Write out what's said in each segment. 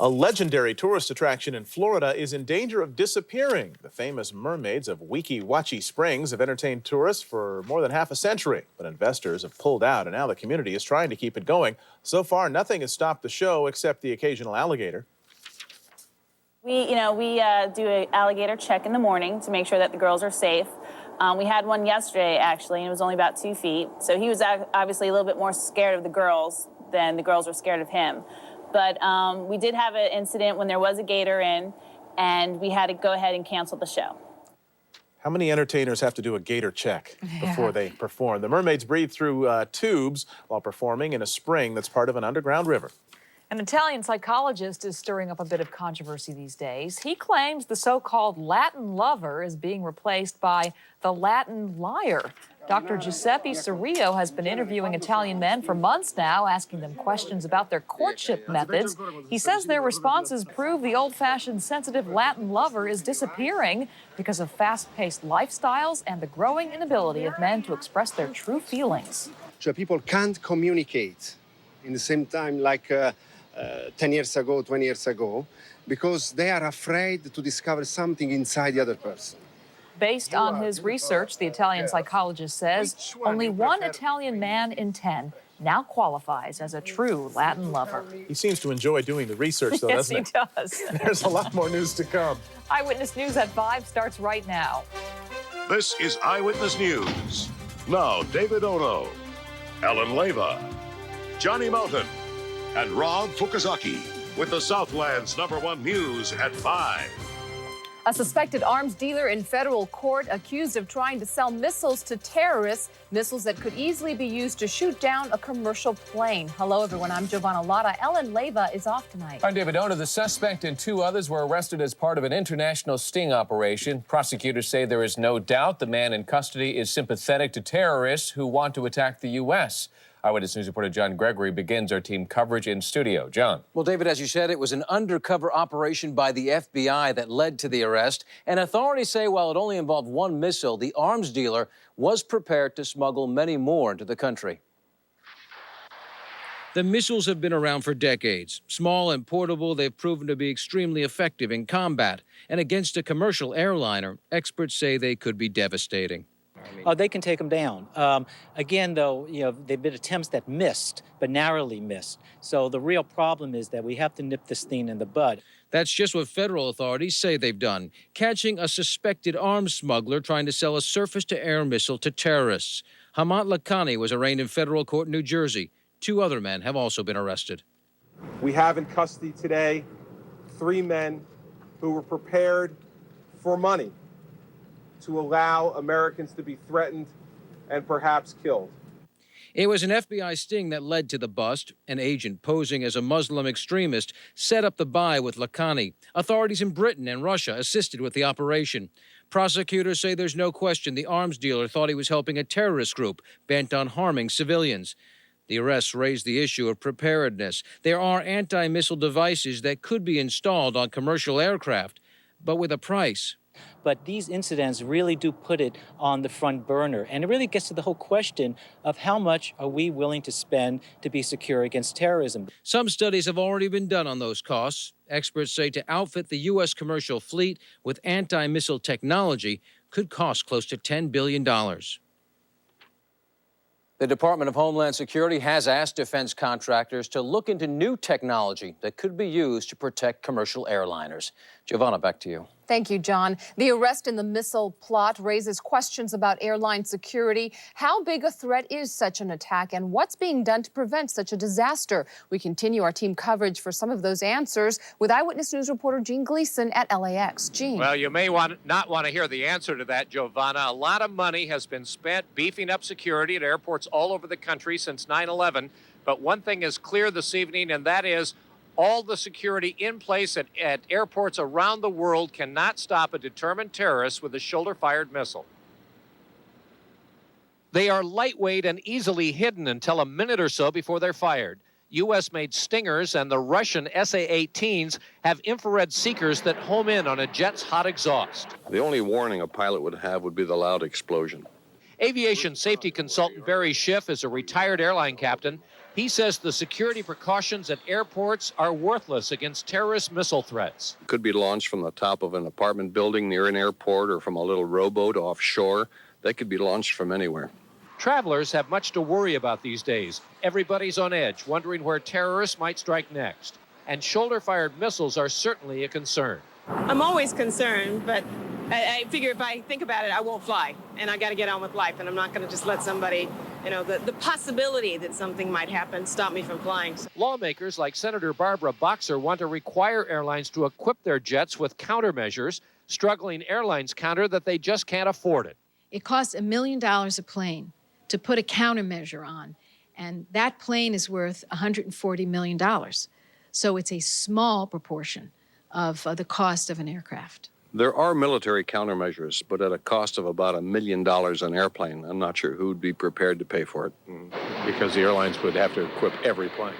A legendary tourist attraction in Florida is in danger of disappearing. The famous mermaids of Weeki Wachee Springs have entertained tourists for more than half a century, but investors have pulled out, and now the community is trying to keep it going. So far, nothing has stopped the show except the occasional alligator. We do an alligator check in the morning to make sure that the girls are safe. We had one yesterday, actually, and it was only about 2 feet. So he was obviously a little bit more scared of the girls than the girls were scared of him. But we did have an incident when there was a gator in, and we had to go ahead and cancel the show. How many entertainers have to do a gator check before they perform? The mermaids breathe through tubes while performing in a spring that's part of an underground river. An Italian psychologist is stirring up a bit of controversy these days. He claims the so-called Latin lover is being replaced by the Latin liar. Dr. Giuseppe Cirio has been interviewing Italian men for months now, asking them questions about their courtship methods. He says their responses prove the old-fashioned sensitive Latin lover is disappearing because of fast-paced lifestyles and the growing inability of men to express their true feelings. So people can't communicate in the same time like 10 years ago, 20 years ago, because they are afraid to discover something inside the other person. Based on his research, the Italian psychologist says only one Italian man in 10 now qualifies as a true Latin lover. He seems to enjoy doing the research, though, doesn't he? Yes, he does. There's a lot more news to come. Eyewitness News at 5 starts right now. This is Eyewitness News. Now, David Ono, Ellen Leyva, Johnny Moulton, and Rob Fukuzaki with the Southland's #1 news at 5. A suspected arms dealer in federal court accused of trying to sell missiles to terrorists, missiles that could easily be used to shoot down a commercial plane. Hello, everyone. I'm Giovanna Lotta. Ellen Leyva is off tonight. I'm David Ona. The suspect and 2 others were arrested as part of an international sting operation. Prosecutors say there is no doubt the man in custody is sympathetic to terrorists who want to attack the U.S. Eyewitness News reporter John Gregory begins our team coverage in studio. John. Well, David, as you said, it was an undercover operation by the FBI that led to the arrest. And authorities say while it only involved 1 missile, the arms dealer was prepared to smuggle many more into the country. The missiles have been around for decades. Small and portable, they've proven to be extremely effective in combat. And against a commercial airliner, experts say they could be devastating. They can take them down. Again, though, they've been attempts that missed, but narrowly missed. So the real problem is that we have to nip this thing in the bud. That's just what federal authorities say they've done, catching a suspected arms smuggler trying to sell a surface-to-air missile to terrorists. Hamad Lakhani was arraigned in federal court in New Jersey. 2 other men have also been arrested. We have in custody today 3 men who were prepared for money to allow Americans to be threatened and perhaps killed. It was an FBI sting that led to the bust. An agent posing as a Muslim extremist set up the buy with Lakhani. Authorities in Britain and Russia assisted with the operation. Prosecutors say there's no question the arms dealer thought he was helping a terrorist group bent on harming civilians. The arrests raised the issue of preparedness. There are anti-missile devices that could be installed on commercial aircraft, but with a price. But these incidents really do put it on the front burner. And it really gets to the whole question of how much are we willing to spend to be secure against terrorism. Some studies have already been done on those costs. Experts say to outfit the U.S. commercial fleet with anti-missile technology could cost close to $10 billion. The Department of Homeland Security has asked defense contractors to look into new technology that could be used to protect commercial airliners. Giovanna, back to you. Thank you, John. The arrest in the missile plot raises questions about airline security. How big a threat is such an attack, and what's being done to prevent such a disaster? We continue our team coverage for some of those answers with Eyewitness News reporter Gene Gleason at LAX. Gene. Well, you may not want to hear the answer to that, Giovanna. A lot of money has been spent beefing up security at airports all over the country since 9/11. But one thing is clear this evening, and that is all the security in place at airports around the world cannot stop a determined terrorist with a shoulder-fired missile. They are lightweight and easily hidden until a minute or so before they're fired. U.S.-made Stingers and the Russian SA-18s have infrared seekers that home in on a jet's hot exhaust. The only warning a pilot would have would be the loud explosion. Aviation safety consultant Barry Schiff is a retired airline captain. He says the security precautions at airports are worthless against terrorist missile threats. It could be launched from the top of an apartment building near an airport or from a little rowboat offshore. They could be launched from anywhere. Travelers have much to worry about these days. Everybody's on edge, wondering where terrorists might strike next. And shoulder-fired missiles are certainly a concern. I'm always concerned, but I figure if I think about it, I won't fly. And I got to get on with life, and I'm not going to just let somebody, the possibility that something might happen stop me from flying. Lawmakers like Senator Barbara Boxer want to require airlines to equip their jets with countermeasures. Struggling airlines counter that they just can't afford it. It costs $1 million a plane to put a countermeasure on, and that plane is worth $140 million. So it's a small proportion of the cost of an aircraft. There are military countermeasures, but at a cost of about $1 million an airplane. I'm not sure who'd be prepared to pay for it. Because the airlines would have to equip every plane.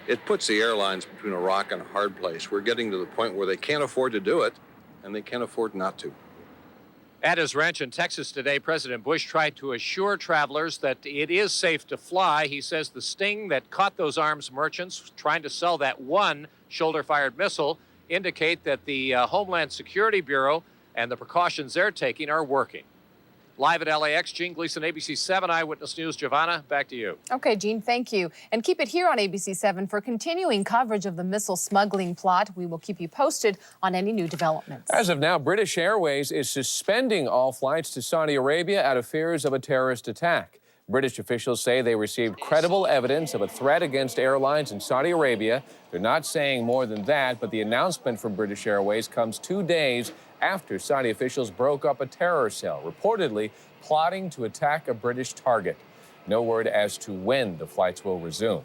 It puts the airlines between a rock and a hard place. We're getting to the point where they can't afford to do it, and they can't afford not to. At his ranch in Texas today, President Bush tried to assure travelers that it is safe to fly. He says the sting that caught those arms merchants trying to sell that one shoulder-fired missile indicate that the Homeland Security Bureau and the precautions they're taking are working. Live at LAX, Gene Gleason, ABC 7 Eyewitness News. Giovanna, back to you. Okay, Gene, thank you. And keep it here on ABC 7 for continuing coverage of the missile smuggling plot. We will keep you posted on any new developments. As of now, British Airways is suspending all flights to Saudi Arabia out of fears of a terrorist attack. British officials say they received credible evidence of a threat against airlines in Saudi Arabia. They're not saying more than that, but the announcement from British Airways comes 2 days after Saudi officials broke up a terror cell, reportedly plotting to attack a British target. No word as to when the flights will resume.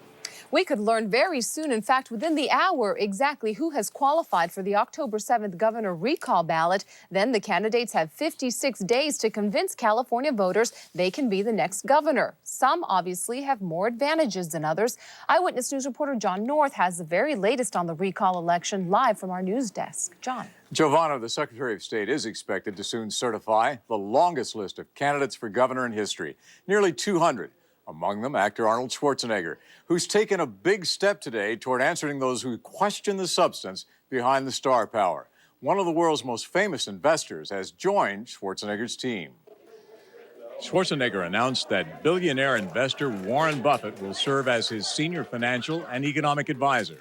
We could learn very soon, in fact, within the hour, exactly who has qualified for the October 7th governor recall ballot. Then the candidates have 56 days to convince California voters they can be the next governor. Some obviously have more advantages than others. Eyewitness News reporter John North has the very latest on the recall election live from our news desk. John. Giovanna, the Secretary of State is expected to soon certify the longest list of candidates for governor in history, nearly 200. Among them, actor Arnold Schwarzenegger, who's taken a big step today toward answering those who question the substance behind the star power. One of the world's most famous investors has joined Schwarzenegger's team. Schwarzenegger announced that billionaire investor Warren Buffett will serve as his senior financial and economic advisor.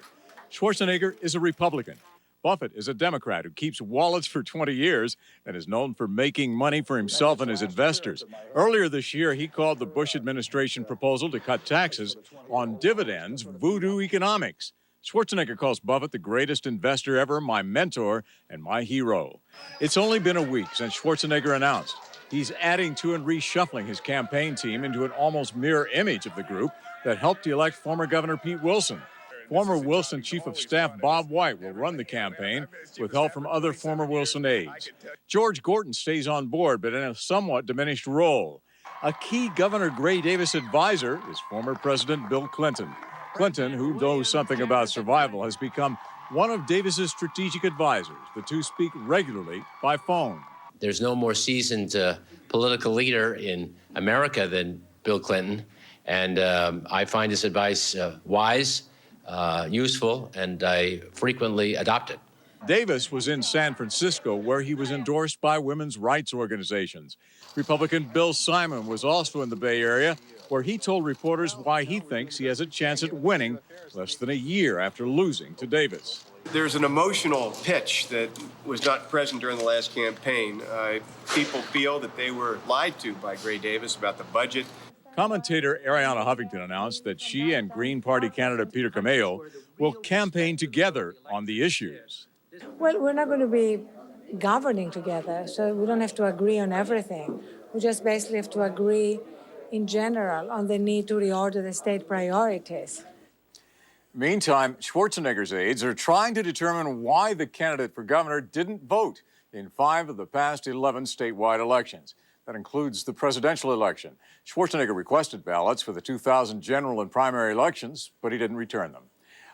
Schwarzenegger is a Republican. Buffett is a Democrat who keeps wallets for 20 years and is known for making money for himself and his investors. Earlier this year, he called the Bush administration proposal to cut taxes on dividends voodoo economics. Schwarzenegger calls Buffett the greatest investor ever, my mentor, and my hero. It's only been a week since Schwarzenegger announced he's adding to and reshuffling his campaign team into an almost mirror image of the group that helped elect former Governor Pete Wilson. Former Wilson Chief of Staff Bob White will run the campaign with help from other former Wilson aides. George Gorton stays on board, but in a somewhat diminished role. A key Governor Gray Davis advisor is former President Bill Clinton. Clinton, who knows something about survival, has become one of Davis's strategic advisors. The two speak regularly by phone. There's no more seasoned political leader in America than Bill Clinton, and I find his advice wise, useful, and I frequently adopt it. Davis was in San Francisco, where he was endorsed by women's rights organizations. Republican Bill Simon was also in the Bay Area, where he told reporters why he thinks he has a chance at winning less than a year after losing to Davis. There's an emotional pitch that was not present during the last campaign. People feel that they were lied to by Gray Davis about the budget. Commentator Ariana Huffington announced that she and Green Party candidate Peter Cameo will campaign together on the issues. Well, we're not going to be governing together, so we don't have to agree on everything. We just basically have to agree in general on the need to reorder the state priorities. Meantime, Schwarzenegger's aides are trying to determine why the candidate for governor didn't vote in 5 of the past 11 statewide elections. That includes the presidential election. Schwarzenegger requested ballots for the 2000 general and primary elections, but he didn't return them.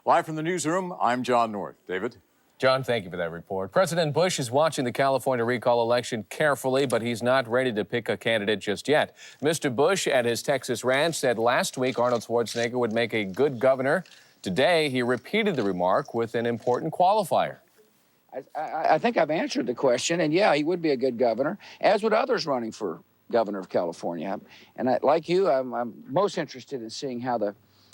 Live from the newsroom, I'm John North. David? John, thank you for that report. President Bush is watching the California recall election carefully, but he's not ready to pick a candidate just yet. Mr. Bush at his Texas ranch said last week Arnold Schwarzenegger would make a good governor. Today, he repeated the remark with an important qualifier. I think I've answered the question, and yeah, he would be a good governor, as would others running for governor of California. And like you, I'm most interested in seeing how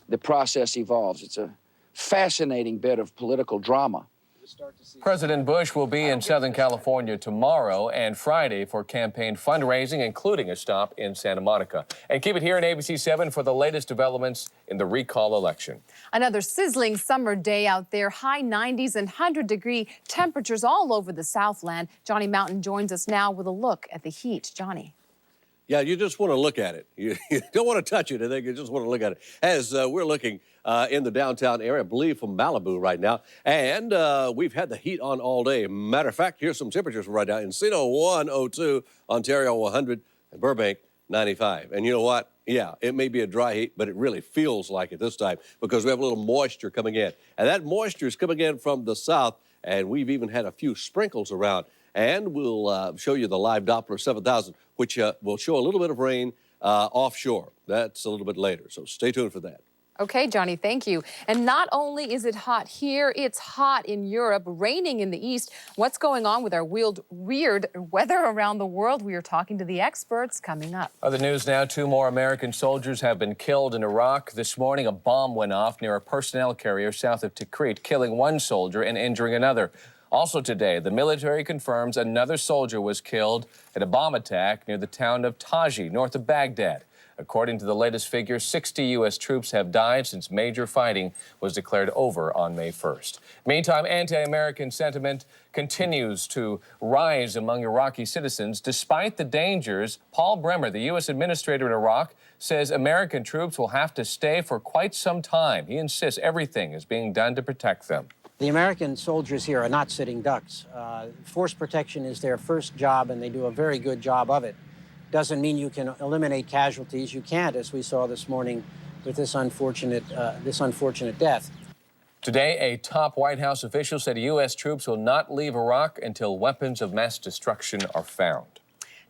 the process evolves. It's a fascinating bit of political drama. President Bush will be in Southern California tomorrow and Friday for campaign fundraising, including a stop in Santa Monica. And keep it here at ABC 7 for the latest developments in the recall election. Another sizzling summer day out there, high 90s and 100-degree temperatures all over the Southland. Johnny Mountain joins us now with a look at the heat. Johnny. Yeah, you just want to look at it. You don't want to touch it. I think you just want to look at it. As we're looking in the downtown area, I believe from Malibu right now. And we've had the heat on all day. Matter of fact, here's some temperatures right now. Encino 102, Ontario 100, and Burbank 95. And you know what? Yeah, it may be a dry heat, but it really feels like it this time because we have a little moisture coming in. And that moisture is coming in from the south, and we've even had a few sprinkles around. And we'll show you the live Doppler 7000, which will show a little bit of rain offshore. That's a little bit later, so stay tuned for that. Okay, Johnny, thank you. And not only is it hot here, it's hot in Europe, raining in the east. What's going on with our weird weather around the world? We are talking to the experts coming up. Other news now, 2 more American soldiers have been killed in Iraq. This morning, a bomb went off near a personnel carrier south of Tikrit, killing 1 soldier and injuring another. Also today, the military confirms another soldier was killed in a bomb attack near the town of Taji, north of Baghdad. According to the latest figures, 60 U.S. troops have died since major fighting was declared over on May 1st. Meantime, anti-American sentiment continues to rise among Iraqi citizens. Despite the dangers, Paul Bremer, the U.S. administrator in Iraq, says American troops will have to stay for quite some time. He insists everything is being done to protect them. The American soldiers here are not sitting ducks. Force protection is their first job, and they do a very good job of it. Doesn't mean you can eliminate casualties. You can't, as we saw this morning with this unfortunate death. Today, a top White House official said U.S. troops will not leave Iraq until weapons of mass destruction are found.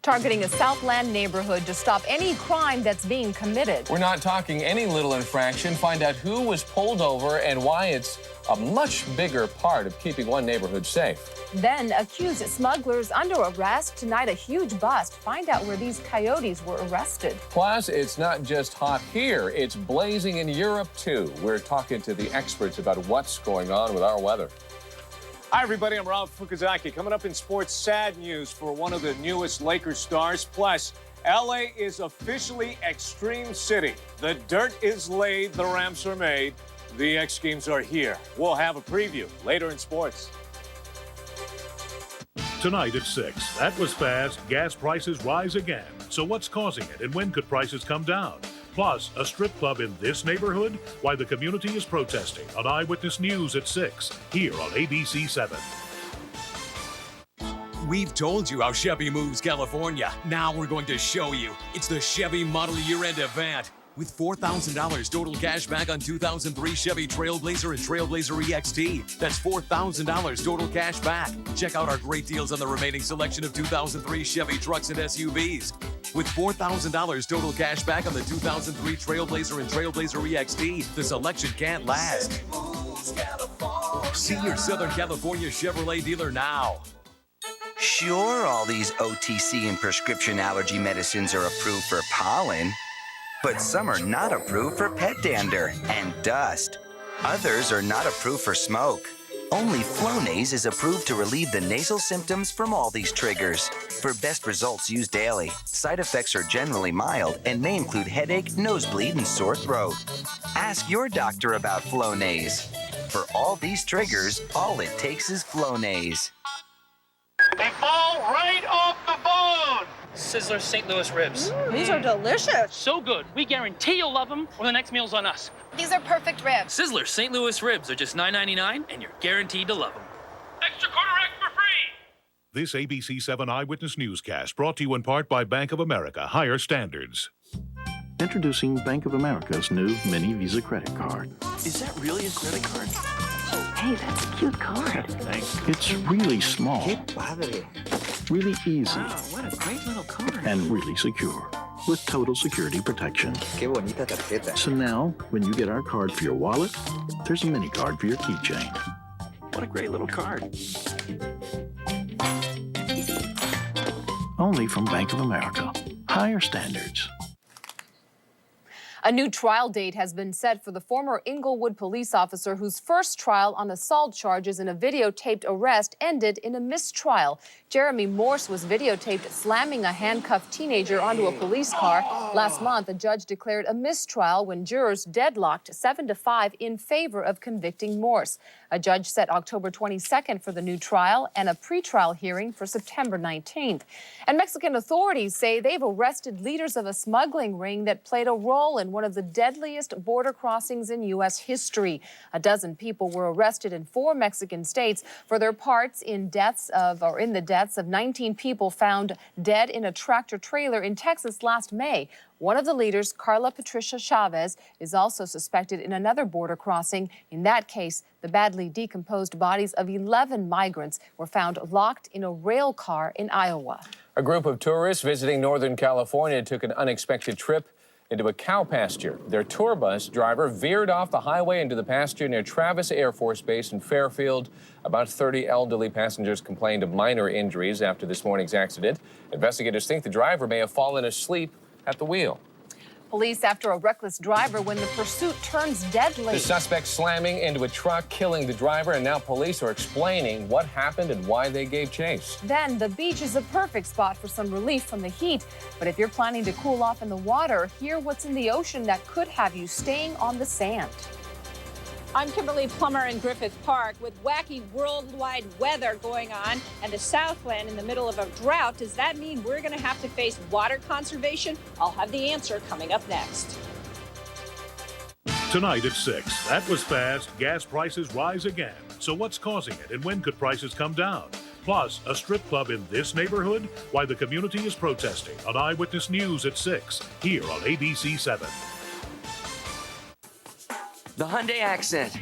Targeting a Southland neighborhood to stop any crime that's being committed. We're not talking any little infraction. Find out who was pulled over and why it's a much bigger part of keeping one neighborhood safe. Then accused smugglers under arrest. Tonight, a huge bust. Find out where these coyotes were arrested. Plus, it's not just hot here. It's blazing in Europe, too. We're talking to the experts about what's going on with our weather. Hi, everybody. I'm Rob Fukuzaki. Coming up in sports, sad news for one of the newest Lakers stars. Plus, L.A. is officially Extreme City. The dirt is laid, the ramps are made. The X Games are here. We'll have a preview later in sports. Tonight at 6. That was fast. Gas prices rise again. So what's causing it, and when could prices come down? Plus, a strip club in this neighborhood? Why the community is protesting on Eyewitness News at 6, here on ABC 7. We've told you how Chevy moves California. Now we're going to show you. It's the Chevy Model Year-End Event. With $4,000 total cash back on 2003 Chevy Trailblazer and Trailblazer EXT. That's $4,000 total cash back. Check out our great deals on the remaining selection of 2003 Chevy trucks and SUVs. With $4,000 total cash back on the 2003 Trailblazer and Trailblazer EXT, the selection can't last. See your Southern California Chevrolet dealer now. Sure, all these OTC and prescription allergy medicines are approved for pollen. But some are not approved for pet dander and dust. Others are not approved for smoke. Only Flonase is approved to relieve the nasal symptoms from all these triggers. For best results, use daily. Side effects are generally mild and may include headache, nosebleed, and sore throat. Ask your doctor about Flonase. For all these triggers, all it takes is Flonase. They fall right off the bone! Sizzler St. Louis ribs. These are delicious. So good. We guarantee you'll love them, or the next meal's on us. These are perfect ribs. Sizzler St. Louis ribs are just $9.99, and you're guaranteed to love them. Extra quarter rack for free! This ABC 7 Eyewitness Newscast brought to you in part by Bank of America, higher standards. Introducing Bank of America's new Mini Visa credit card. Is that really a credit card? Hey, that's a cute card. Thanks. It's really small. Qué padre. Really easy. Wow, what a great little card. And really secure. With total security protection. Qué bonita tarjeta. So now, when you get our card for your wallet, there's a mini card for your keychain. What a great little card. Only from Bank of America. Higher standards. A new trial date has been set for the former Inglewood police officer whose first trial on assault charges in a videotaped arrest ended in a mistrial. Jeremy Morse was videotaped slamming a handcuffed teenager onto a police car. Last month, a judge declared a mistrial when jurors deadlocked 7-5 in favor of convicting Morse. A judge set October 22nd for the new trial and a pretrial hearing for September 19th. And Mexican authorities say they've arrested leaders of a smuggling ring that played a role in one of the deadliest border crossings in U.S. history. A dozen people were arrested in 4 Mexican states for their parts in the deaths of 19 people found dead in a tractor trailer in Texas last May. One of the leaders, Carla Patricia Chavez, is also suspected in another border crossing. In that case, the badly decomposed bodies of 11 migrants were found locked in a rail car in Iowa. A group of tourists visiting Northern California took an unexpected trip into a cow pasture. Their tour bus driver veered off the highway into the pasture near Travis Air Force Base in Fairfield. About 30 elderly passengers complained of minor injuries after this morning's accident. Investigators think the driver may have fallen asleep at the wheel. Police after a reckless driver when the pursuit turns deadly. The suspect slamming into a truck, killing the driver, and now police are explaining what happened and why they gave chase. Then the beach is a perfect spot for some relief from the heat. But if you're planning to cool off in the water, hear what's in the ocean that could have you staying on the sand. I'm Kimberly Plummer in Griffith Park with wacky worldwide weather going on and the Southland in the middle of a drought. Does that mean we're going to have to face water conservation? I'll have the answer coming up next. Tonight at 6. That was fast. Gas prices rise again. So what's causing it and when could prices come down? Plus, a strip club in this neighborhood? Why the community is protesting on Eyewitness News at 6, here on ABC 7. The Hyundai Accent.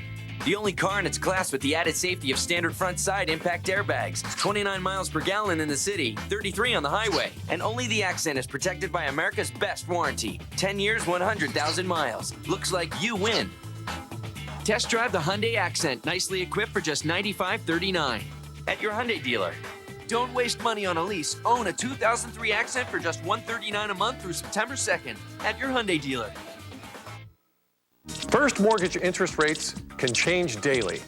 The only car in its class with the added safety of standard front side impact airbags. 29 miles per gallon in the city, 33 on the highway. And only the Accent is protected by America's best warranty. 10 years, 100,000 miles. Looks like you win. Test drive the Hyundai Accent, nicely equipped for just $95.39 at your Hyundai dealer. Don't waste money on a lease. Own a 2003 Accent for just $139 a month through September 2nd at your Hyundai dealer. First mortgage interest rates can change daily,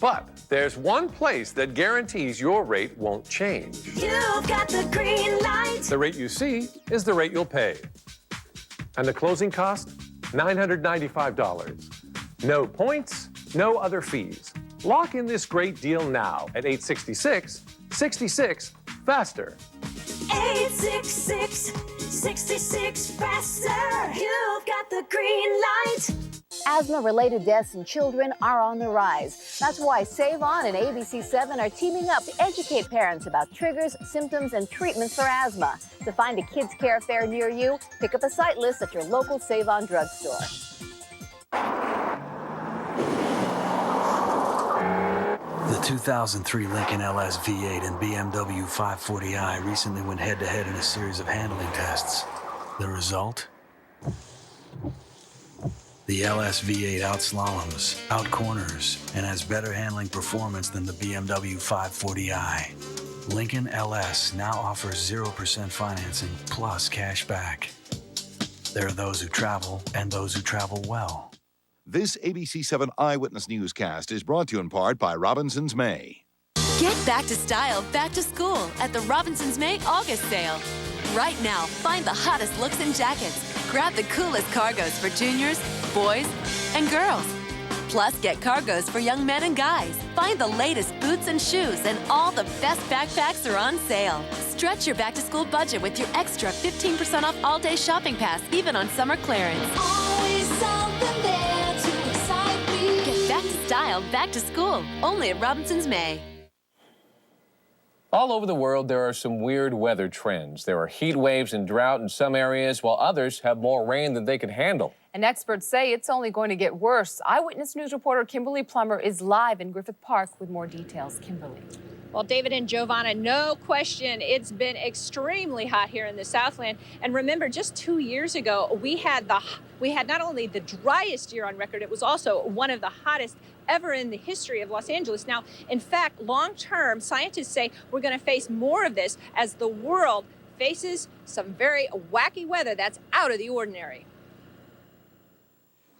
but there's one place that guarantees your rate won't change. You've got the green light. The rate you see is the rate you'll pay. And the closing cost? $995. No points, no other fees. Lock in this great deal now at 866-66 faster. 866-66 faster. You've got the green light. Asthma-related deaths in children are on the rise. That's why Save On and ABC 7 are teaming up to educate parents about triggers, symptoms, and treatments for asthma. To find a kids' care fair near you, pick up a site list at your local Save On drugstore. The 2003 Lincoln LS V8 and BMW 540i recently went head-to-head in a series of handling tests. The result? The LS V8 outslaloms, outcorners, and has better handling performance than the BMW 540i. Lincoln LS now offers 0% financing plus cash back. There are those who travel and those who travel well. This ABC 7 Eyewitness newscast is brought to you in part by Robinsons May. Get back to style, back to school at the Robinsons May August sale. Right now, find the hottest looks in jackets. Grab the coolest cargos for juniors, boys, and girls. Plus, get cargos for young men and guys. Find the latest boots and shoes, and all the best backpacks are on sale. Stretch your back-to-school budget with your extra 15% off all-day shopping pass, even on summer clearance. Always something there to excite me. Get back to style, back to school. Only at Robinsons May. All over the world, there are some weird weather trends. There are heat waves and drought in some areas, while others have more rain than they can handle. And experts say it's only going to get worse. Eyewitness News reporter Kimberly Plummer is live in Griffith Park with more details. Kimberly. Well, David and Giovanna, no question, it's been extremely hot here in the Southland. And remember, just 2 years ago, we had not only the driest year on record, it was also one of the hottest ever in the history of Los Angeles. Now, in fact, long-term, scientists say we're going to face more of this as the world faces some very wacky weather that's out of the ordinary.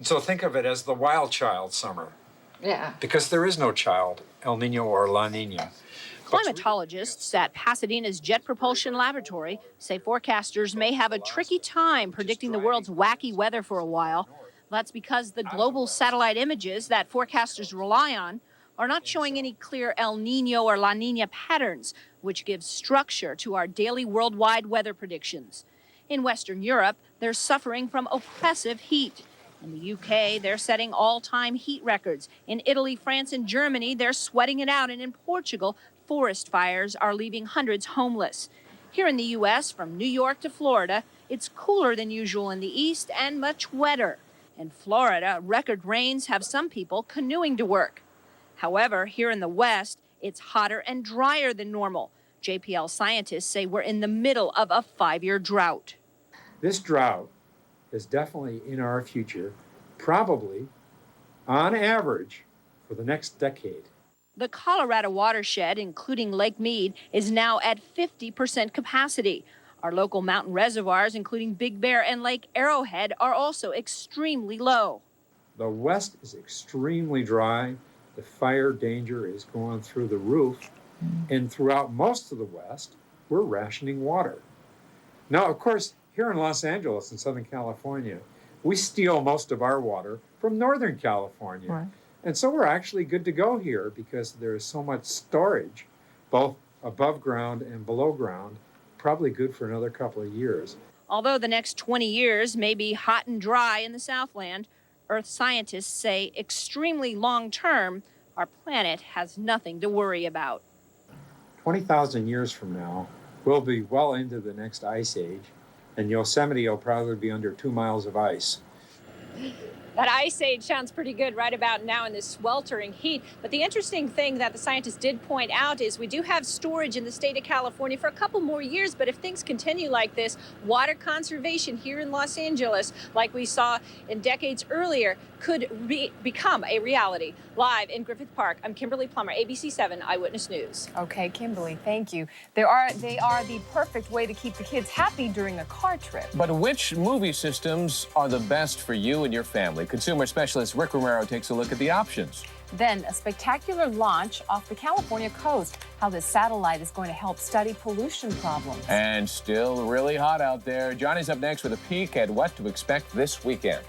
So think of it as the wild child summer. Yeah. Because there is no child, El Nino or La Nina. Climatologists at Pasadena's Jet Propulsion Laboratory say forecasters may have a tricky time predicting the world's wacky weather for a while. That's because the global satellite images that forecasters rely on are not showing any clear El Nino or La Nina patterns, which gives structure to our daily worldwide weather predictions. In Western Europe, they're suffering from oppressive heat. In the UK, they're setting all-time heat records. In Italy, France, and Germany, they're sweating it out. And in Portugal, forest fires are leaving hundreds homeless. Here in the U.S., from New York to Florida, it's cooler than usual in the east and much wetter. In Florida, record rains have some people canoeing to work. However, here in the West, it's hotter and drier than normal. JPL scientists say we're in the middle of a 5-year drought. This drought is definitely in our future, probably, on average, for the next decade. The Colorado watershed, including Lake Mead, is now at 50% capacity. Our local mountain reservoirs, including Big Bear and Lake Arrowhead, are also extremely low. The West is extremely dry. The fire danger is going through the roof. And throughout most of the West, we're rationing water. Now, of course, here in Los Angeles and Southern California, we steal most of our water from Northern California. Right. And so we're actually good to go here because there is so much storage, both above ground and below ground, probably good for another couple of years. Although the next 20 years may be hot and dry in the Southland, Earth scientists say extremely long-term, our planet has nothing to worry about. 20,000 years from now, we'll be well into the next ice age, and Yosemite will probably be under 2 miles of ice. That ice age sounds pretty good right about now in this sweltering heat. But the interesting thing that the scientists did point out is we do have storage in the state of California for a couple more years. But if things continue like this, water conservation here in Los Angeles, like we saw in decades earlier, could become a reality. Live in Griffith Park, I'm Kimberly Plummer, ABC 7 Eyewitness News. Okay, Kimberly, thank you. They are the perfect way to keep the kids happy during a car trip. But which movie systems are the best for you and your family? Consumer specialist Rick Romero takes a look at the options. Then a spectacular launch off the California coast, how this satellite is going to help study pollution problems. And still really hot out there. Johnny's up next with a peek at what to expect this weekend.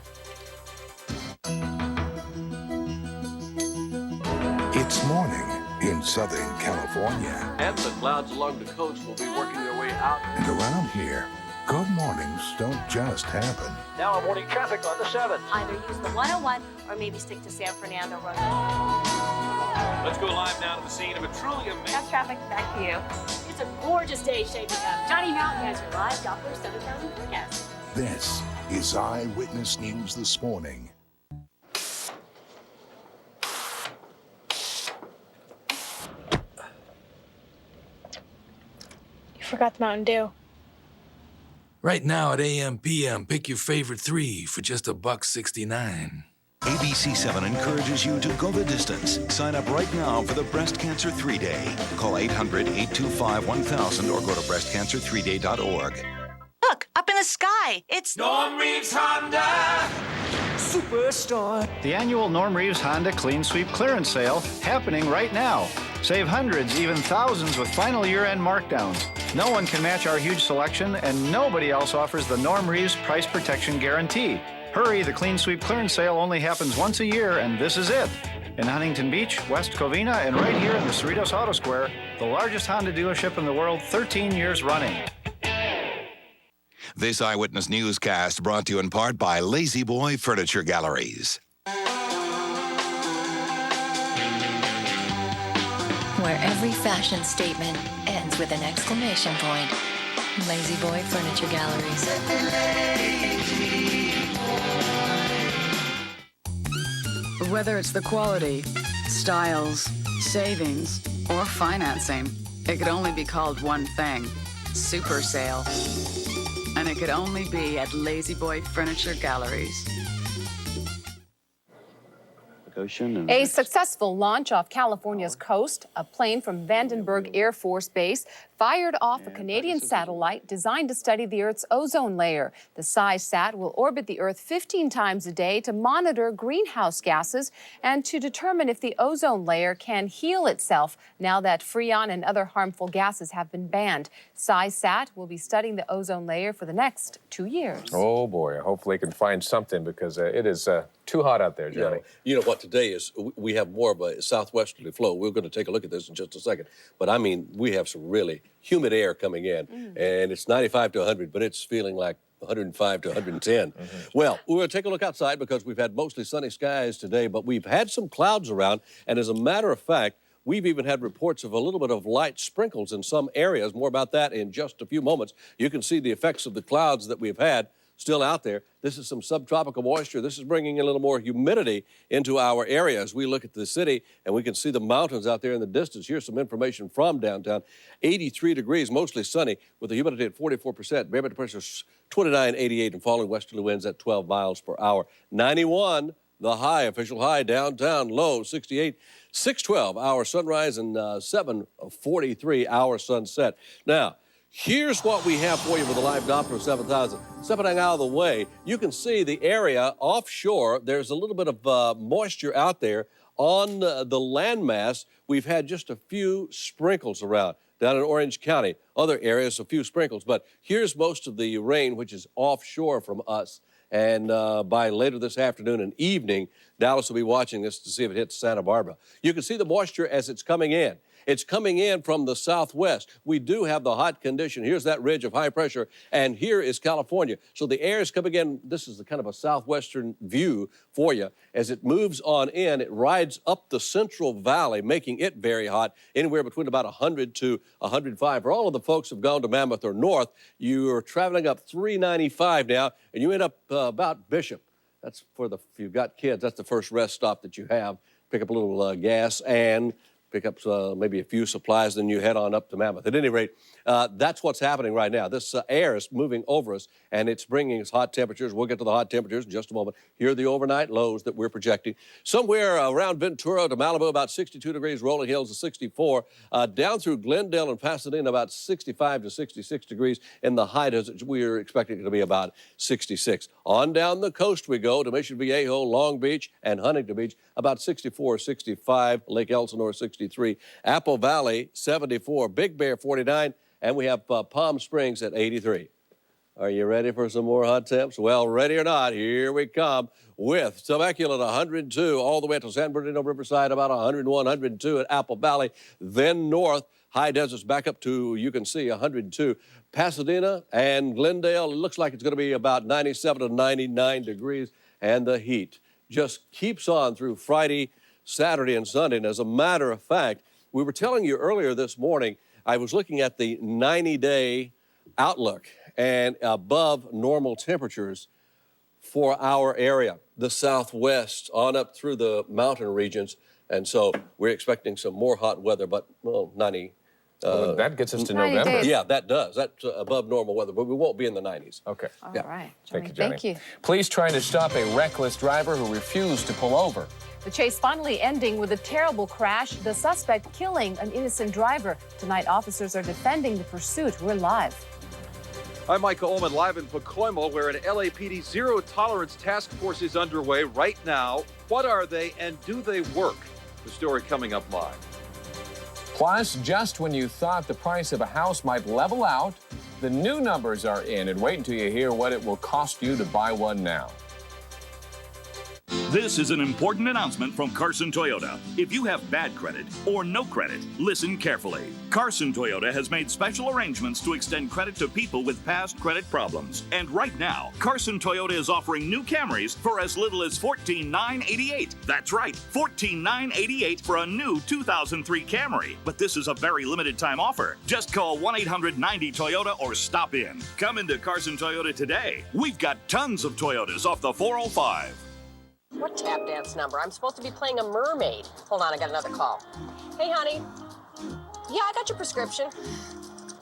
It's morning in Southern California. And the clouds along the coast will be working their way out. And around here, good mornings don't just happen. Now avoiding traffic on the 7th. Either use the 101 or maybe stick to San Fernando Road. Let's go live now to the scene of a truly amazing... That's traffic. Back to you. It's a gorgeous day shaping up. Johnny Mountain has your live Doppler 7000 forecast. This is Eyewitness News This Morning. You forgot the Mountain Dew. Right now at AM PM, pick your favorite 3 for just $1.69. ABC 7 encourages you to go the distance. Sign up right now for the Breast Cancer 3-Day. Call 800-825-1000 or go to breastcancer3day.org. Look, up in the sky, it's Norm Reeves Honda Superstore. The annual Norm Reeves Honda Clean Sweep Clearance Sale happening right now. Save hundreds, even thousands with final year-end markdowns. No one can match our huge selection, and nobody else offers the Norm Reeves Price Protection Guarantee. Hurry, the Clean Sweep Clearance Sale only happens once a year, and this is it. In Huntington Beach, West Covina, and right here in the Cerritos Auto Square, the largest Honda dealership in the world, 13 years running. This Eyewitness Newscast brought to you in part by Lazy Boy Furniture Galleries. Where every fashion statement ends. ends with an exclamation point. Lazy Boy Furniture Galleries. Whether it's the quality, styles, savings, or financing, it could only be called one thing: super sale. And it could only be at Lazy Boy Furniture Galleries. A successful launch off California's coast. A plane from Vandenberg Air Force Base fired off a Canadian satellite designed to study the Earth's ozone layer. The SciSat will orbit the Earth 15 times a day to monitor greenhouse gases and to determine if the ozone layer can heal itself now that Freon and other harmful gases have been banned. SciSat will be studying the ozone layer for the next 2 years. Oh, boy. Hopefully it can find something because it is too hot out there, Johnny. You know what today is? We have more of a southwesterly flow. We're going to take a look at this in just a second. But, I mean, we have some really humid air coming in. And it's 95 to 100, but it's feeling like 105 to 110. Well, we're going to take a look outside because we've had mostly sunny skies today, but we've had some clouds around. And as a matter of fact, we've even had reports of a little bit of light sprinkles in some areas. More about that in just a few moments. You can see the effects of the clouds that we've had still out there. This is some subtropical moisture. This is bringing a little more humidity into our area as we look at the city, and we can see the mountains out there in the distance. Here's some information from downtown. 83 degrees, mostly sunny, with the humidity at 44%. Barometric pressure 29.88 and falling westerly winds at 12 miles per hour. 91, the high, official high downtown, low 68. 6:12 hour sunrise and 7:43 hour sunset. Now, here's what we have for you with the live Doppler 7000. Stepping out of the way, you can see the area offshore. There's a little bit of moisture out there on the landmass. We've had just a few sprinkles around. Down in Orange County, other areas, a few sprinkles. But here's most of the rain, which is offshore from us. And by later this afternoon and evening, Dallas will be watching this to see if it hits Santa Barbara. You can see the moisture as it's coming in. It's coming in from the southwest. We do have the hot condition. Here's that ridge of high pressure, and here is California. So the air is coming in. This is the kind of a southwestern view for you. As it moves on in, it rides up the Central Valley, making it very hot, anywhere between about 100 to 105. For all of the folks who have gone to Mammoth or north, you are traveling up 395 now, and you end up about Bishop. That's for if you've got kids, that's the first rest stop that you have. Pick up a little gas and pick up maybe a few supplies, then you head on up to Mammoth. At any rate, that's what's happening right now. This air is moving over us, and it's bringing us hot temperatures. We'll get to the hot temperatures in just a moment. Here are the overnight lows that we're projecting. Somewhere around Ventura to Malibu, about 62 degrees. Rolling Hills is 64. Down through Glendale and Pasadena, about 65 to 66 degrees. In the high desert, we're expecting it to be about 66. On down the coast we go to Mission Viejo, Long Beach, and Huntington Beach, about 64, 65. Lake Elsinore, 63. Apple Valley, 74. Big Bear, 49. And we have Palm Springs at 83. Are you ready for some more hot temps? Well, ready or not, here we come with Temecula at 102, all the way to San Bernardino Riverside, about 101, 102 at Apple Valley. Then north, high deserts back up to, you can see, 102. Pasadena and Glendale, it looks like it's going to be about 97 to 99 degrees. And the heat just keeps on through Friday, Saturday, and Sunday. And as a matter of fact, we were telling you earlier this morning, I was looking at the 90-day outlook and above normal temperatures for our area, the southwest on up through the mountain regions. And so we're expecting some more hot weather, but, well, 90. That gets us to November. Days. Yeah, that does. That's above normal weather, but we won't be in the 90s. Okay. All yeah. right. Thank you, Jenny. Thank you. Police trying to stop a reckless driver who refused to pull over. The chase finally ending with a terrible crash, the suspect killing an innocent driver. Tonight, officers are defending the pursuit. We're live. I'm Micah Ullman, live in Pacoima, where an LAPD zero-tolerance task force is underway right now. What are they, and do they work? The story coming up live. Plus, just when you thought the price of a house might level out, the new numbers are in. And wait until you hear what it will cost you to buy one now. This is an important announcement from Carson Toyota. If you have bad credit or no credit, listen carefully. Carson Toyota has made special arrangements to extend credit to people with past credit problems. And right now, Carson Toyota is offering new Camrys for as little as $14,988. That's right, $14,988 for a new 2003 Camry. But this is a very limited time offer. Just call 1-800-90-TOYOTA or stop in. Come into Carson Toyota today. We've got tons of Toyotas off the 405. What tap dance number? I'm supposed to be playing a mermaid. Hold on, I got another call. Hey, honey. Yeah, I got your prescription.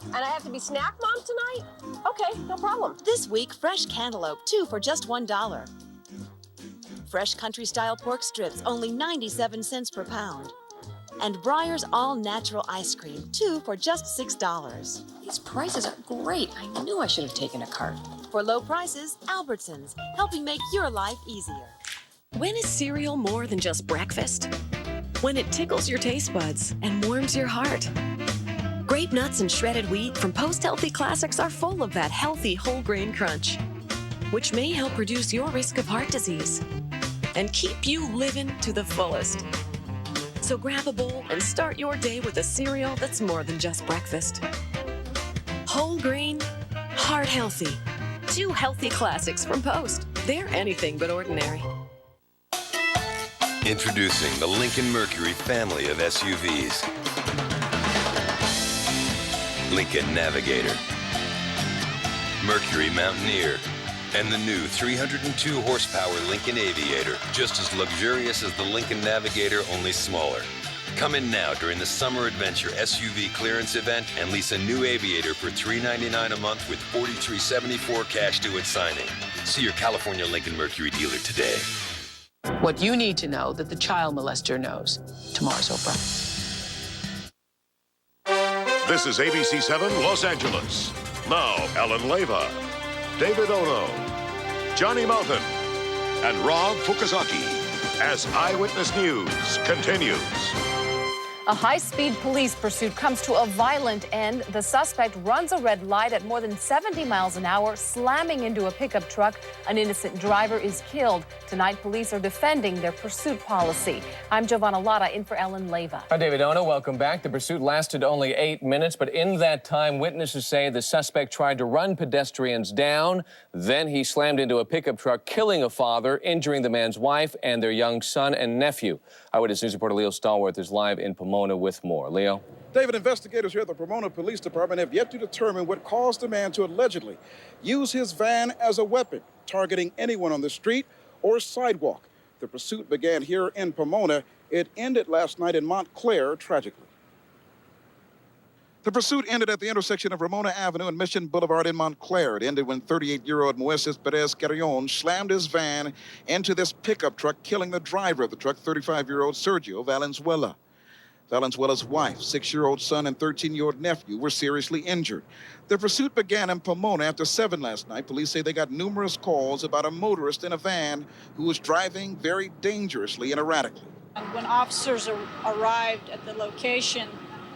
And I have to be snack mom tonight? Okay, no problem. This week, fresh cantaloupe, 2 for just $1. Fresh country-style pork strips, only 97 cents per pound. And Breyer's all-natural ice cream, 2 for just $6. These prices are great. I knew I should have taken a cart. For low prices, Albertsons, helping make your life easier. When is cereal more than just breakfast? When it tickles your taste buds and warms your heart. Grape nuts and shredded wheat from Post Healthy Classics are full of that healthy whole grain crunch, which may help reduce your risk of heart disease and keep you living to the fullest. So grab a bowl and start your day with a cereal that's more than just breakfast. Whole grain, heart healthy. 2 healthy classics from Post. They're anything but ordinary. Introducing the Lincoln Mercury family of SUVs. Lincoln Navigator, Mercury Mountaineer, and the new 302 horsepower Lincoln Aviator, just as luxurious as the Lincoln Navigator, only smaller. Come in now during the Summer Adventure SUV clearance event and lease a new Aviator for $399 a month with $43.74 cash due at signing. See your California Lincoln Mercury dealer today. What you need to know that the child molester knows. Tomorrow's Oprah. This is ABC 7 Los Angeles. Now, Ellen Leva, David Ono, Johnny Mountain, and Rob Fukuzaki as Eyewitness News continues. A high-speed police pursuit comes to a violent end. The suspect runs a red light at more than 70 miles an hour, slamming into a pickup truck. An innocent driver is killed. Tonight, police are defending their pursuit policy. I'm Giovanna Lotta, in for Ellen Leva. Hi, David Ono. Welcome back. The pursuit lasted only 8 minutes, but in that time, witnesses say the suspect tried to run pedestrians down. Then he slammed into a pickup truck, killing a father, injuring the man's wife and their young son and nephew. Eyewitness News reporter Leo Stallworth is live in Pomona with more. Leo? David, investigators here at the Pomona Police Department have yet to determine what caused the man to allegedly use his van as a weapon, targeting anyone on the street or sidewalk. The pursuit began here in Pomona. It ended last night in Montclair, tragically. The pursuit ended at the intersection of Ramona Avenue and Mission Boulevard in Montclair. It ended when 38-year-old Moises Perez Carrion slammed his van into this pickup truck, killing the driver of the truck, 35-year-old Sergio Valenzuela. Valenzuela's wife, 6-year-old son, and 13-year-old nephew were seriously injured. The pursuit began in Pomona after 7 last night. Police say they got numerous calls about a motorist in a van who was driving very dangerously and erratically. When officers arrived at the location,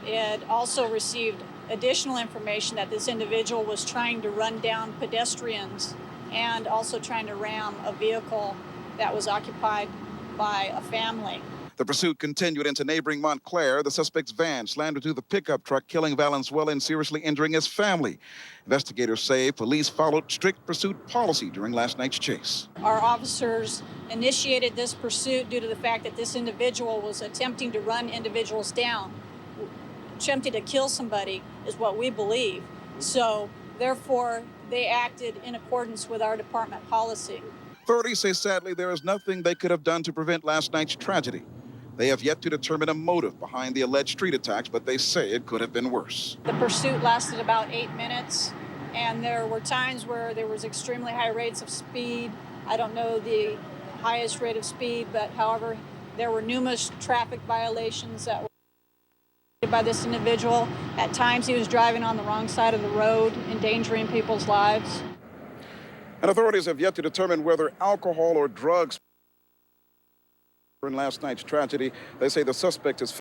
it also received additional information that this individual was trying to run down pedestrians and also trying to ram a vehicle that was occupied by a family. The pursuit continued into neighboring Montclair. The suspect's van slammed into the pickup truck, killing Valenzuela and seriously injuring his family. Investigators say police followed strict pursuit policy during last night's chase. Our officers initiated this pursuit due to the fact that this individual was attempting to run individuals down. Attempting to kill somebody is what we believe. So, therefore, they acted in accordance with our department policy. Authorities say, sadly, there is nothing they could have done to prevent last night's tragedy. They have yet to determine a motive behind the alleged street attacks, but they say it could have been worse. The pursuit lasted about 8 minutes, and there were times where there was extremely high rates of speed. I don't know the highest rate of speed, but however, there were numerous traffic violations that were by this individual. At times, he was driving on the wrong side of the road, endangering people's lives. And authorities have yet to determine whether alcohol or drugs in last night's tragedy. They say the suspect is